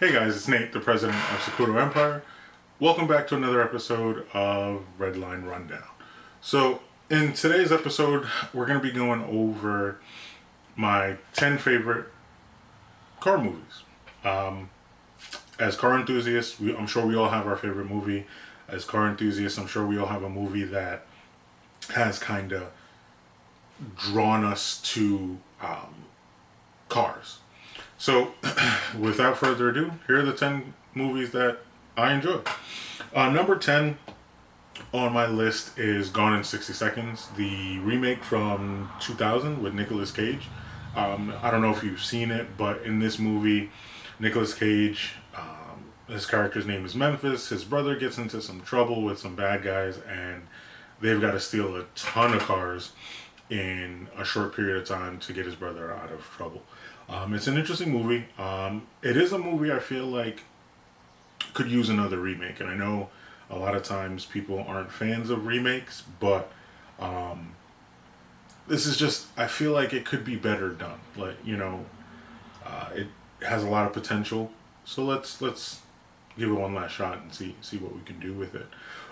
Hey guys, it's Nate, the president of Sokudo Empire. Welcome back to another episode of Redline Rundown. So, in today's episode, we're going to be going over my 10 favorite car movies. As car enthusiasts, I'm sure we all have our favorite movie. As car enthusiasts, I'm sure we all have a movie that has kind of drawn us to cars. So, without further ado, here are the 10 movies that I enjoy. Number 10 on my list is Gone in 60 Seconds, the remake from 2000 with Nicolas Cage. I don't know if you've seen it, but in this movie, Nicolas Cage, his character's name is Memphis. His brother gets into some trouble with some bad guys, and they've got to steal a ton of cars in a short period of time to get his brother out of trouble. It's an interesting movie. It is a movie I feel like could use another remake, and I know a lot of times people aren't fans of remakes, but this is just, I feel like it could be better done. Like, it has a lot of potential, so let's give it one last shot and see what we can do with it.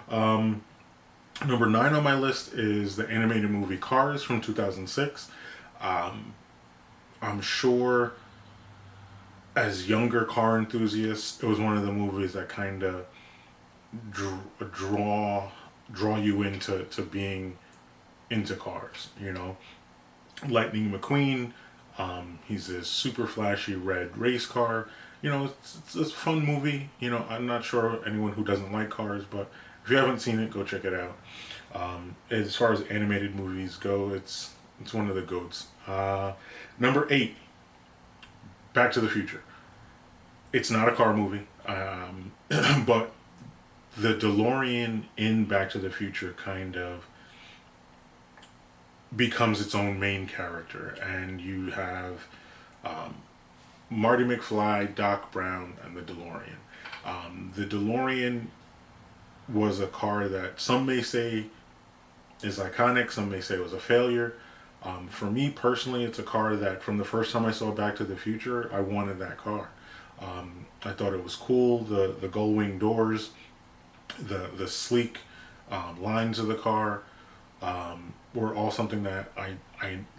Number 9 on my list is the animated movie Cars from 2006. I'm sure as younger car enthusiasts, it was one of the movies that kind of draw you into being into cars. Lightning McQueen, he's this super flashy red race car. It's a fun movie. I'm not sure anyone who doesn't like cars, but if you haven't seen it, go check it out. As far as animated movies go, it's one of the GOATs. Number 8, Back to the Future. It's not a car movie, but the DeLorean in Back to the Future kind of becomes its own main character, and you have Marty McFly, Doc Brown, and the DeLorean. The DeLorean was a car that some may say is iconic, some may say it was a failure. For me personally, it's a car that from the first time I saw Back to the Future, I wanted that car. I thought it was cool, the gull wing doors, the sleek lines of the car were all something that I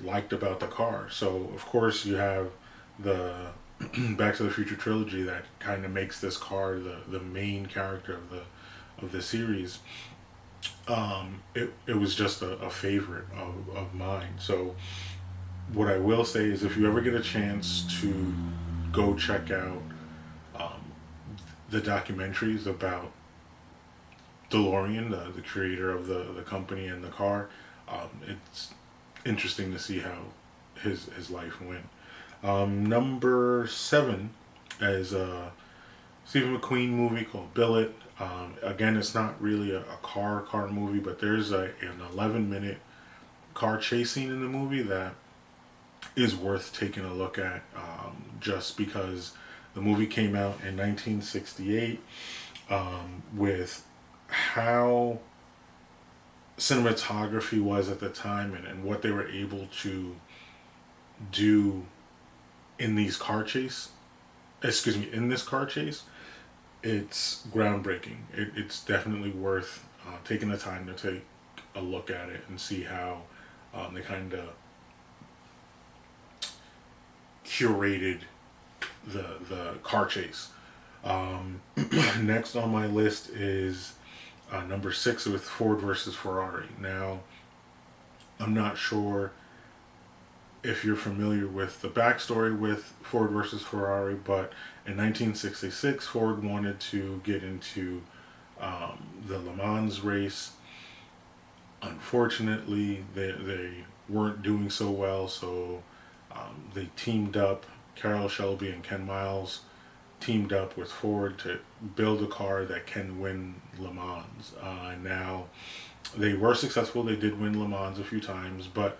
liked about the car. So of course you have the Back to the Future trilogy that kind of makes this car the main character of the series. It was just a favorite of mine. So what I will say is, if you ever get a chance to go check out the documentaries about DeLorean, the creator of the company and the car, it's interesting to see how his life went. Number 7 is a Stephen McQueen movie called Bullitt. Again, it's not really a car movie, but there's an 11-minute car chase scene in the movie that is worth taking a look at, just because the movie came out in 1968, with how cinematography was at the time, and what they were able to do in this car chase. It's groundbreaking. It's definitely worth taking the time to take a look at it and see how they kind of curated the car chase. Next on my list is number 6 with Ford versus Ferrari. Now, I'm not sure if you're familiar with the backstory with Ford versus Ferrari, but in 1966, Ford wanted to get into the Le Mans race. Unfortunately, they weren't doing so well, so they teamed up. Carroll Shelby and Ken Miles teamed up with Ford to build a car that can win Le Mans. Now, they were successful. They did win Le Mans a few times, but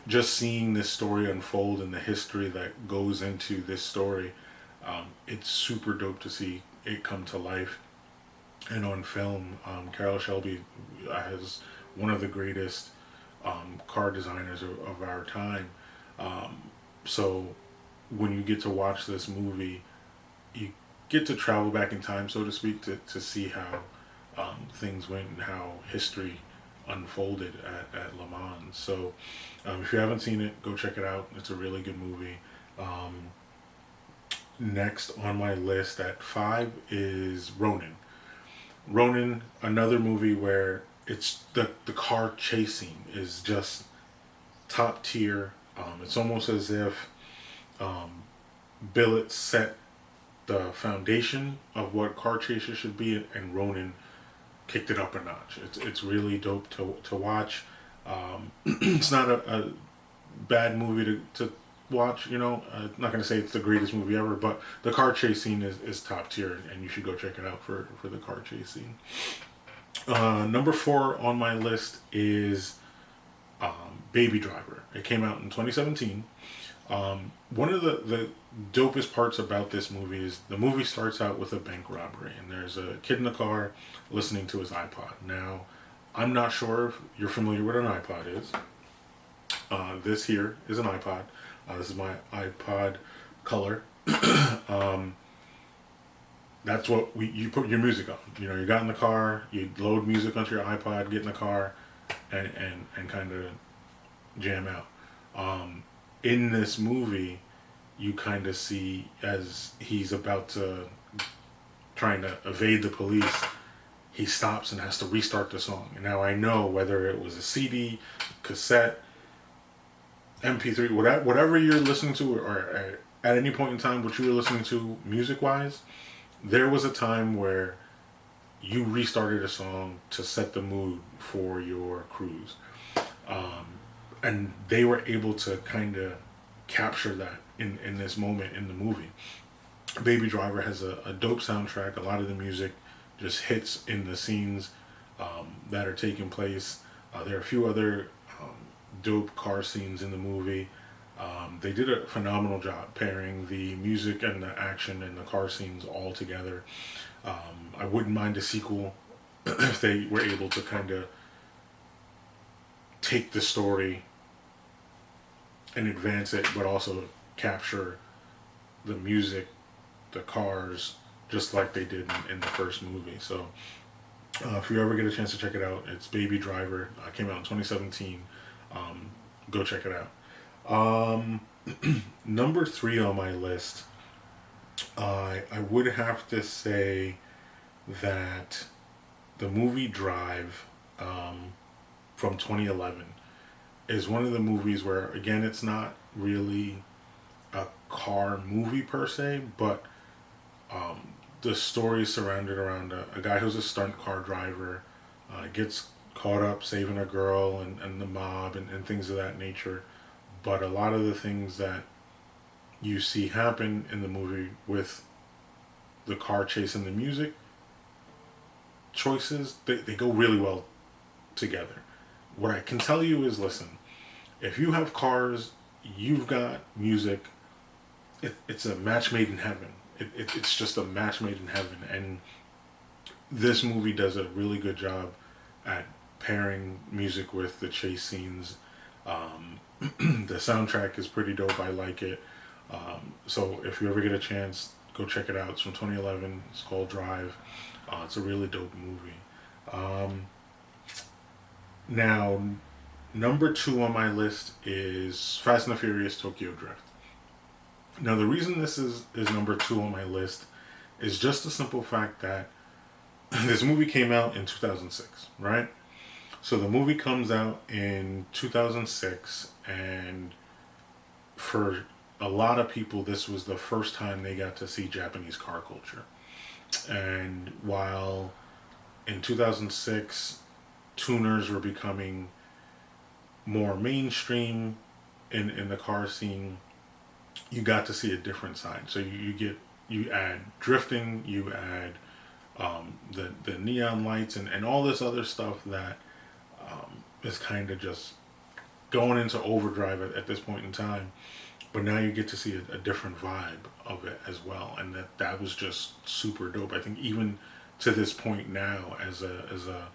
just seeing this story unfold and the history that goes into this story, it's super dope to see it come to life and on film. Carroll Shelby has one of the greatest car designers of our time. So when you get to watch this movie, you get to travel back in time, so to speak, to see how things went and how history unfolded at Le Mans. So if you haven't seen it, go check it out. It's a really good movie. Next on my list at 5 is Ronin. Ronin, another movie where it's the car chasing is just top tier. It's almost as if Bullitt set the foundation of what car chases should be, and Ronin kicked it up a notch. It's really dope to watch. It's not a bad movie to watch. I'm not going to say it's the greatest movie ever, but the car chase scene is top tier, and you should go check it out for the car chase scene. Number 4 on my list is Baby Driver. It came out in 2017. One of the dopest parts about this movie is the movie starts out with a bank robbery, and there's a kid in the car listening to his iPod. Now, I'm not sure if you're familiar with what an iPod is. This here is an iPod. This is my iPod Color. That's what you put your music on. You got in the car, you load music onto your iPod, get in the car, and kind of jam out. In this movie, you kind of see as he's about to trying to evade the police, he stops and has to restart the song. And now I know whether it was a CD, cassette, MP3, whatever you're listening to, or at any point in time what you were listening to music-wise, there was a time where you restarted a song to set the mood for your cruise. And they were able to kind of capture that in this moment in the movie. Baby Driver has a dope soundtrack. A lot of the music just hits in the scenes that are taking place. There are a few other dope car scenes in the movie. They did a phenomenal job pairing the music and the action and the car scenes all together. I wouldn't mind a sequel if they were able to kind of take the story and advance it, but also capture the music, the cars, just like they did in the first movie. So if you ever get a chance to check it out, it's Baby Driver. Came out in 2017. Go check it out. Number 3 on my list, I would have to say that the movie Drive from 2011 is one of the movies where, again, it's not really a car movie per se, but the story is surrounded around a guy who's a stunt car driver, gets caught up saving a girl and the mob and things of that nature. But a lot of the things that you see happen in the movie with the car chase and the music choices, they go really well together. What I can tell you is, listen, if you have cars, you've got music, it's a match made in heaven. It's just a match made in heaven. And this movie does a really good job at pairing music with the chase scenes. The soundtrack is pretty dope. I like it. So if you ever get a chance, go check it out. It's from 2011. It's called Drive. It's a really dope movie. Now, number 2 on my list is Fast and the Furious Tokyo Drift. Now, the reason this is number 2 on my list is just the simple fact that this movie came out in 2006, right? So the movie comes out in 2006, and for a lot of people, this was the first time they got to see Japanese car culture. And while in 2006, tuners were becoming more mainstream in the car scene, you got to see a different side. So you add drifting, you add the neon lights and all this other stuff that is kind of just going into overdrive at this point in time. But now you get to see a different vibe of it as well, and that was just super dope. I think even to this point now, as a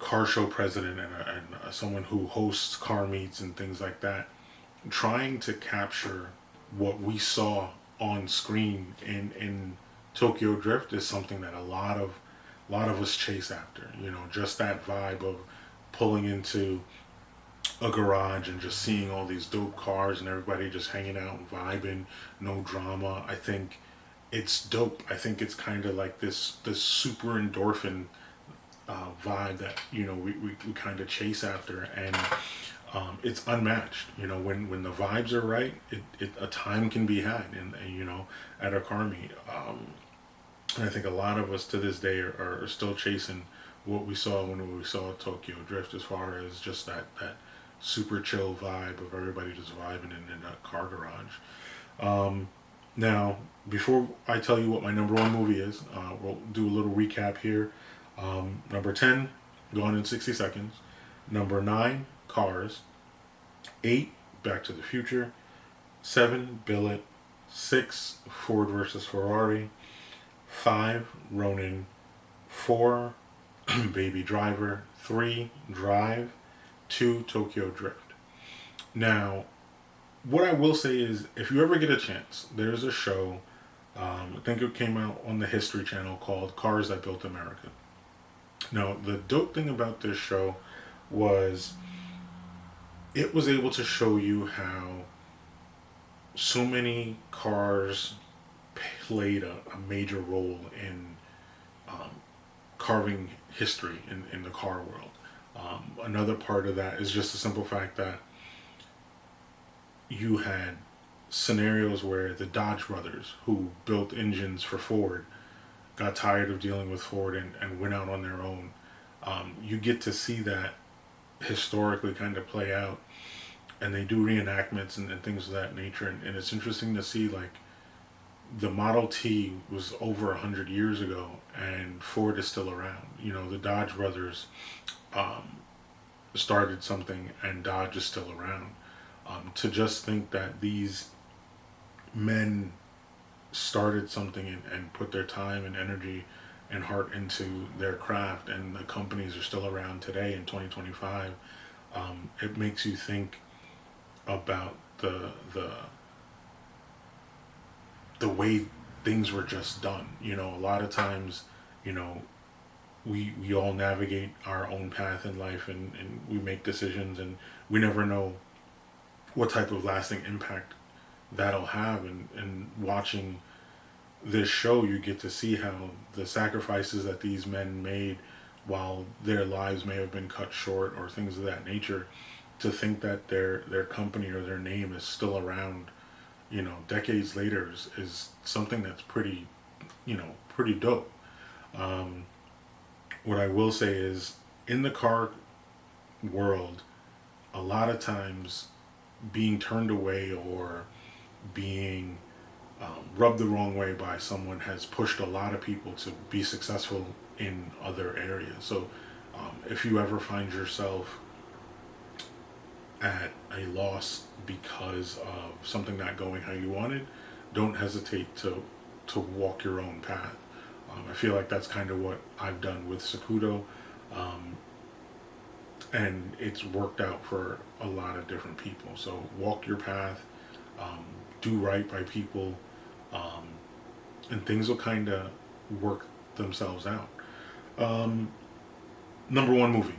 car show president and someone who hosts car meets and things like that, trying to capture what we saw on screen in Tokyo Drift is something that a lot of us chase after. Just that vibe of pulling into a garage and just seeing all these dope cars and everybody just hanging out and vibing, no drama. I think it's dope. I think it's kind of like this super endorphin vibe that we kind of chase after, and it's unmatched. When the vibes are right, a time can be had, at a car meet. And I think a lot of us to this day are still chasing what we saw when we saw Tokyo Drift, as far as just that super chill vibe of everybody just vibing in a car garage. Now, before I tell you what my number one movie is, we'll do a little recap here. Number 10, Gone in 60 Seconds. Number 9, Cars. 8, Back to the Future. 7, Bullitt. 6, Ford versus Ferrari. 5, Ronin. 4, Baby Driver. 3, Drive. 2, Tokyo Drift. Now, what I will say is, if you ever get a chance, there's a show, I think it came out on the History Channel, called Cars That Built America. Now, the dope thing about this show was it was able to show you how so many cars played a major role in carving history in the car world. Another part of that is just the simple fact that you had scenarios where the Dodge brothers, who built engines for Ford, got tired of dealing with Ford and went out on their own. You get to see that historically kind of play out, and they do reenactments and things of that nature, and it's interesting to see, like, the Model T was over 100 years ago and Ford is still around. The Dodge brothers started something and Dodge is still around. To just think that these men started something and put their time and energy and heart into their craft, and the companies are still around today in 2025, it makes you think about the way things were just done. A lot of times, we all navigate our own path in life, and we make decisions, and we never know what type of lasting impact that'll have. And watching this show, you get to see how the sacrifices that these men made, while their lives may have been cut short or things of that nature, to think that their company or their name is still around, decades later, is something that's pretty dope. What I will say is, in the car world, a lot of times being turned away or being rubbed the wrong way by someone has pushed a lot of people to be successful in other areas. So if you ever find yourself at a loss because of something not going how you wanted, don't hesitate to walk your own path. I feel like that's kind of what I've done with Sokudo, and it's worked out for a lot of different people. So walk your path, do right by people, and things will kind of work themselves out. Number one movie,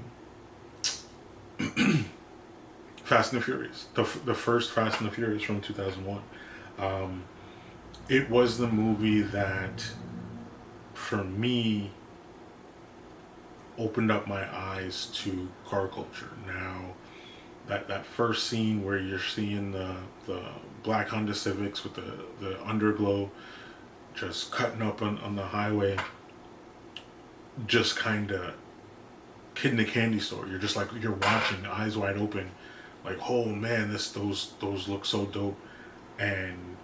Fast and the Furious, the first Fast and the Furious from 2001. It was the movie that, for me, opened up my eyes to car culture. Now, that first scene where you're seeing the black Honda Civics with the underglow just cutting up on the highway, just kind of kid in a candy store. You're just like, you're watching, eyes wide open, like, oh man, those look so dope. And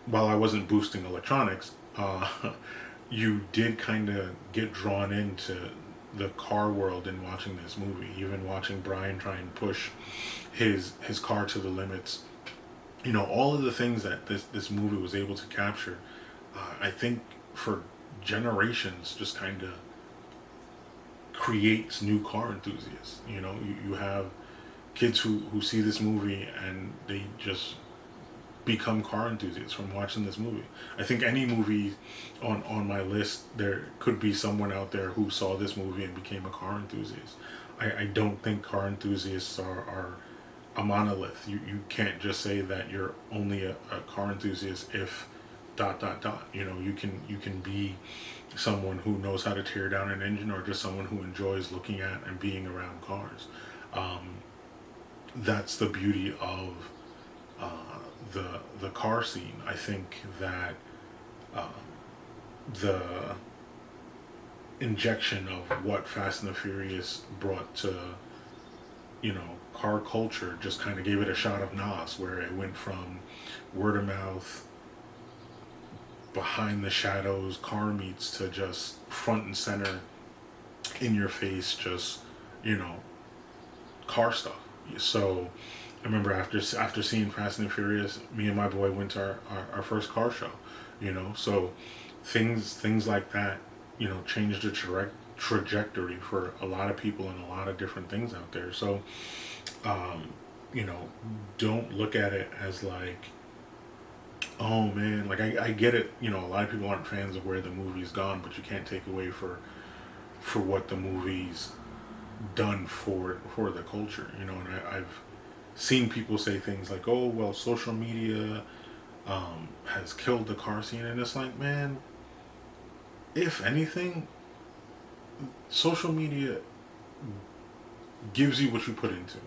while I wasn't boosting electronics, you did kind of get drawn into the car world in watching this movie. Even watching Brian try and push his car to the limits. All of the things that this movie was able to capture, I think for generations just kind of creates new car enthusiasts. You have kids who see this movie and they just become car enthusiasts from watching this movie. I think any movie on my list, there could be someone out there who saw this movie and became a car enthusiast. I don't think car enthusiasts are a monolith. You can't just say that you're only a car enthusiast if dot dot dot. You can be someone who knows how to tear down an engine, or just someone who enjoys looking at and being around cars. That's the beauty of the car scene. I think that the injection of what Fast and the Furious brought to car culture just kind of gave it a shot of NOS, where it went from word of mouth, behind the shadows car meets, to just front and center, in your face, just car stuff. So I remember after seeing Fast and Furious, me and my boy went to our first car show. So things like that changed the trajectory for a lot of people and a lot of different things out there. So don't look at it as like, oh man, like I get it, a lot of people aren't fans of where the movie's gone, but you can't take away for what the movie's done for the culture. And I've seen people say things like, oh well, social media has killed the car scene, and it's like, man, if anything, social media gives you what you put into it.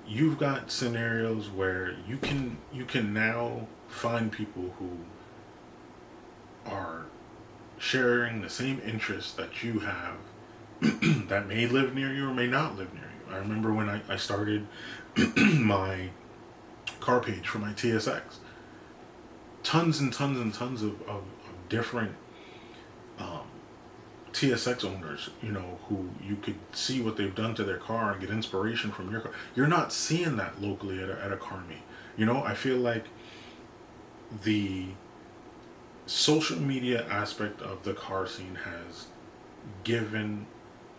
You've got scenarios where you can now find people who are sharing the same interests that you have, that may live near you or may not live near you. I remember when I started my car page for my TSX, tons and tons and tons of different TSX owners, who you could see what they've done to their car and get inspiration from your car. You're not seeing that locally at a car meet. I feel like the social media aspect of the car scene has given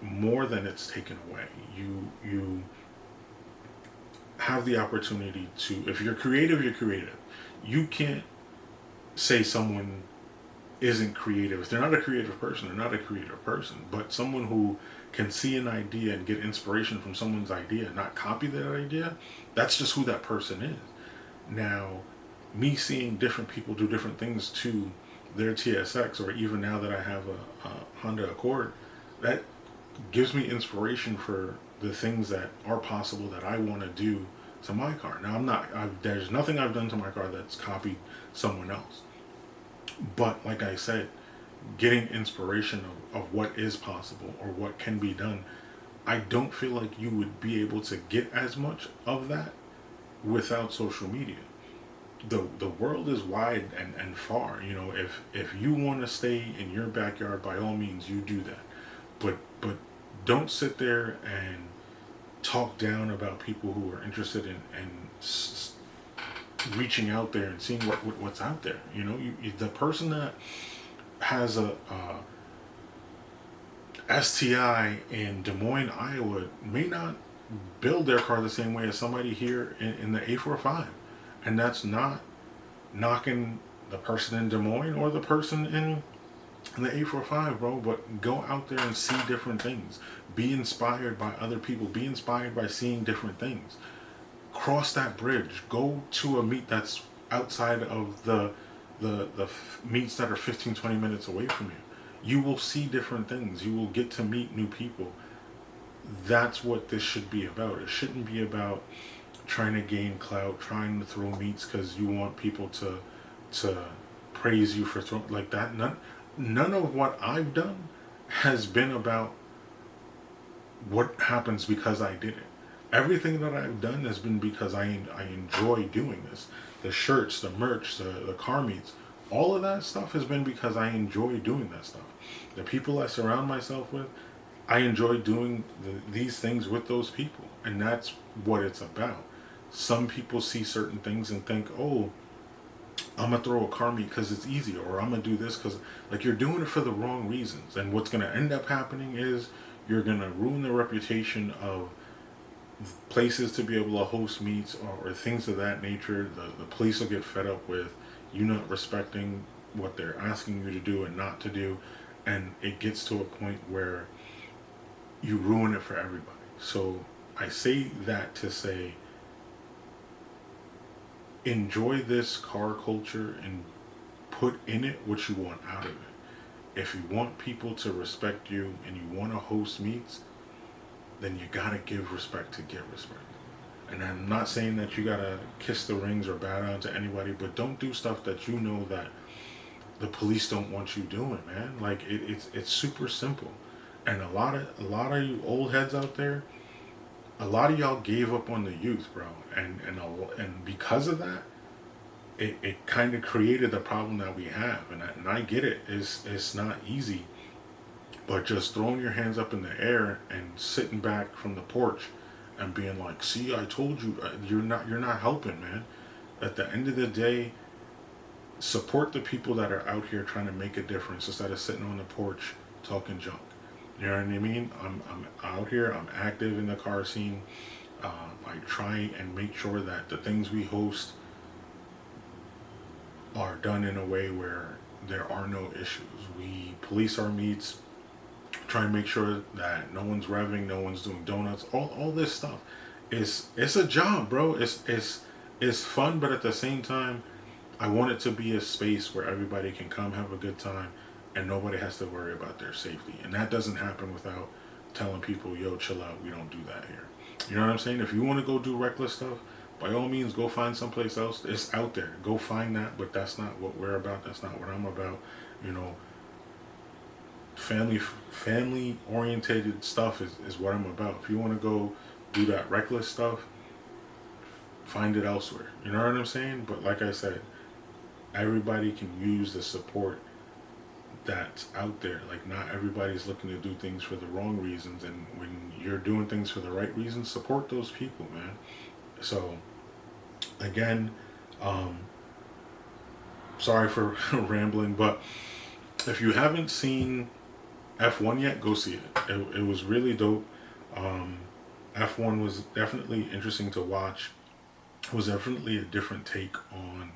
more than it's taken away. You have the opportunity to, if you're creative, you're creative. You can't say someone isn't creative. If they're not a creative person, they're not a creative person. But someone who can see an idea and get inspiration from someone's idea, not copy that idea, that's just who that person is. Now, me seeing different people do different things to their TSX, or even now that I have a Honda Accord, that gives me inspiration for the things that are possible that I want to do to my car. Now, there's nothing I've done to my car that's copied someone else. But like I said, getting inspiration of what is possible or what can be done, I don't feel like you would be able to get as much of that without social media. The world is wide and far. If you want to stay in your backyard, by all means, you do that. But don't sit there and talk down about people who are interested in reaching out there and seeing what's out there. The person that has a STI in Des Moines, Iowa, may not build their car the same way as somebody here in the A45, and that's not knocking the person in Des Moines or the person in the A45, bro. But go out there and see different things. Be inspired by other people. Be inspired by seeing different things. Cross that bridge. Go to a meet that's outside of the meets that are 15-20 minutes away from you. You will see different things. You will get to meet new people. That's what this should be about. It shouldn't be about trying to gain clout, trying to throw meets because you want people to praise you for throwing like that. None of what I've done has been about what happens because I did it. Everything that I've done has been because I enjoy doing this. The shirts, the merch, the car meets, all of that stuff has been because I enjoy doing that stuff. The people I surround myself with, I enjoy doing these things with those people. And that's what it's about. Some people see certain things and think, oh, I'm going to throw a car meet because it's easy, or I'm going to do this because, like, you're doing it for the wrong reasons. And what's going to end up happening is you're going to ruin the reputation of places to be able to host meets or things of that nature, the police will get fed up with you not respecting what they're asking you to do and not to do, and it gets to a point where you ruin it for everybody. So I say that to say, enjoy this car culture and put in it what you want out of it. If you want people to respect you and you want to host meets, then you gotta give respect to get respect. And I'm not saying that you gotta kiss the rings or bow down to anybody, but don't do stuff that you know that the police don't want you doing, man. Like it's super simple. And a lot of you old heads out there, a lot of y'all gave up on the youth, bro. And because of that, it kind of created the problem that we have. And I get it. It's not easy. But just throwing your hands up in the air and sitting back from the porch and being like, "See, I told you, you're not helping, man." At the end of the day, support the people that are out here trying to make a difference instead of sitting on the porch talking junk. You know what I mean? I'm out here. I'm active in the car scene. I try and make sure that the things we host are done in a way where there are no issues. We police our meets. Try and make sure that no one's revving, no one's doing donuts. All this stuff it's a job, bro. It's fun, but at the same time, I want it to be a space where everybody can come have a good time and nobody has to worry about their safety. And that doesn't happen without telling people, "Yo, chill out. We don't do that here." You know what I'm saying? If you want to go do reckless stuff, by all means, go find someplace else. It's out there. Go find that, but that's not what we're about. That's not what I'm about. You know, family orientated stuff is what I'm about. If you want to go do that reckless stuff, find it elsewhere. You know what I'm saying? But like I said, everybody can use the support that's out there. Like, not everybody's looking to do things for the wrong reasons, and when you're doing things for the right reasons, support those people, man. So again, sorry for rambling, but if you haven't seen F1 yet, go see it. It was really dope. F1 was definitely interesting to watch. It was definitely a different take on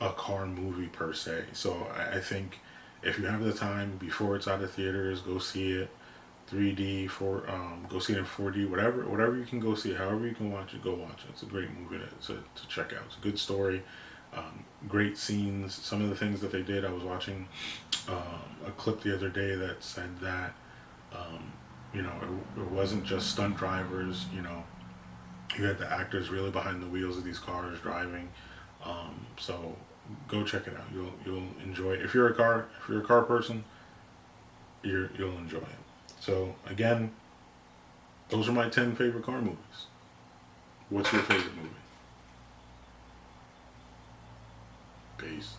a car movie per se. So I think if you have the time before it's out of theaters, go see it. 3D, go see it in 4D, whatever you can go see it, however you can watch it, go watch it. It's a great movie to check out. It's a good story, great scenes. Some of the things that they did, I was watching a clip the other day that said that it wasn't just stunt drivers. You had the actors really behind the wheels of these cars driving. So go check it out. You'll enjoy it. If you're a car person, you'll enjoy it. So again, those are my 10 favorite car movies. What's your favorite movie? Peace.